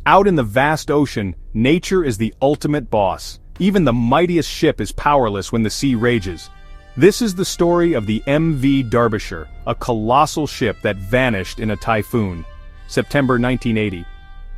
Out in the vast ocean, nature is the ultimate boss. Even the mightiest ship is powerless when the sea rages. This is the story of the MV Derbyshire, a colossal ship that vanished in a typhoon. September 1980.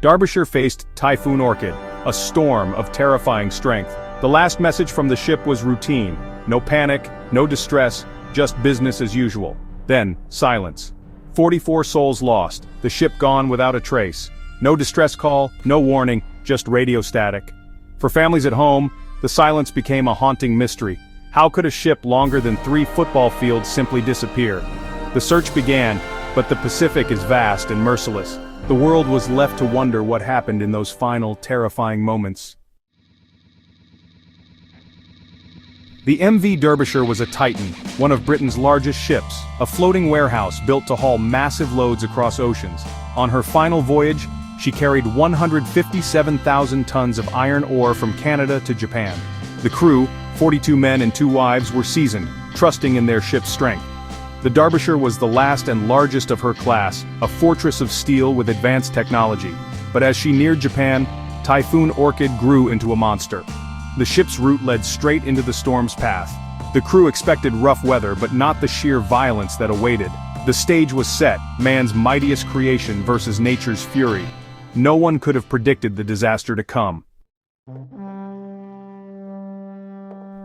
Derbyshire faced Typhoon Orchid, a storm of terrifying strength. The last message from the ship was routine. No panic, no distress, just business as usual. Then, silence. 44 souls lost, the ship gone without a trace. No distress call, no warning, just radio static. For families at home, the silence became a haunting mystery. How could a ship longer than 3 football fields simply disappear? The search began, but the Pacific is vast and merciless. The world was left to wonder what happened in those final, terrifying moments. The MV Derbyshire was a titan, one of Britain's largest ships, a floating warehouse built to haul massive loads across oceans. On her final voyage, she carried 157,000 tons of iron ore from Canada to Japan. The crew, 42 men and 2 wives, were seasoned, trusting in their ship's strength. The Derbyshire was the last and largest of her class, a fortress of steel with advanced technology. But as she neared Japan, Typhoon Orchid grew into a monster. The ship's route led straight into the storm's path. The crew expected rough weather, but not the sheer violence that awaited. The stage was set, man's mightiest creation versus nature's fury. No one could have predicted the disaster to come.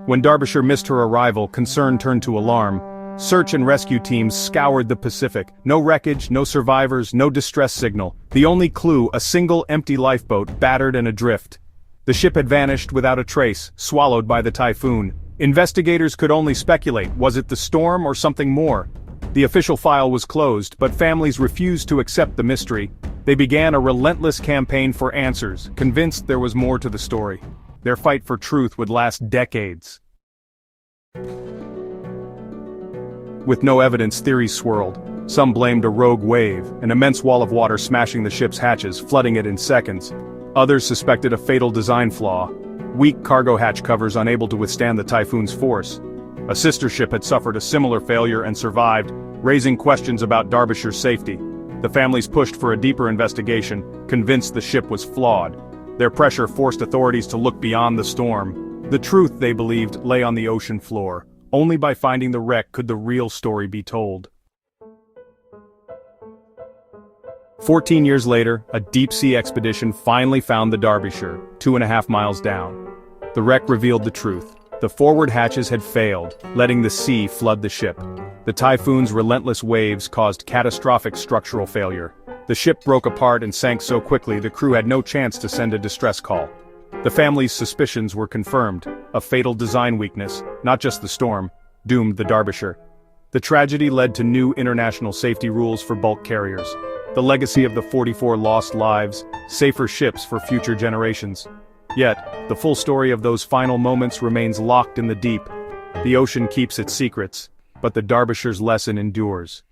When Derbyshire missed her arrival, concern turned to alarm. Search and rescue teams scoured the Pacific. No wreckage, no survivors, no distress signal. The only clue, a single empty lifeboat, battered and adrift. The ship had vanished without a trace, swallowed by the typhoon. Investigators could only speculate, was it the storm or something more? The official file was closed, but families refused to accept the mystery. They began a relentless campaign for answers, convinced there was more to the story. Their fight for truth would last decades. With no evidence, theories swirled. Some blamed a rogue wave, an immense wall of water smashing the ship's hatches, flooding it in seconds. Others suspected a fatal design flaw. Weak cargo hatch covers unable to withstand the typhoon's force. A sister ship had suffered a similar failure and survived, raising questions about Derbyshire's safety. The families pushed for a deeper investigation, convinced the ship was flawed. Their pressure forced authorities to look beyond the storm. The truth, they believed, lay on the ocean floor. Only by finding the wreck could the real story be told. 14 years later, a deep-sea expedition finally found the Derbyshire, 2.5 miles down. The wreck revealed the truth. The forward hatches had failed, letting the sea flood the ship. The typhoon's relentless waves caused catastrophic structural failure. The ship broke apart and sank so quickly the crew had no chance to send a distress call. The family's suspicions were confirmed. A fatal design weakness, not just the storm, doomed the Derbyshire. The tragedy led to new international safety rules for bulk carriers. The legacy of the 44 lost lives, safer ships for future generations. Yet, the full story of those final moments remains locked in the deep. The ocean keeps its secrets, but the Derbyshire's lesson endures.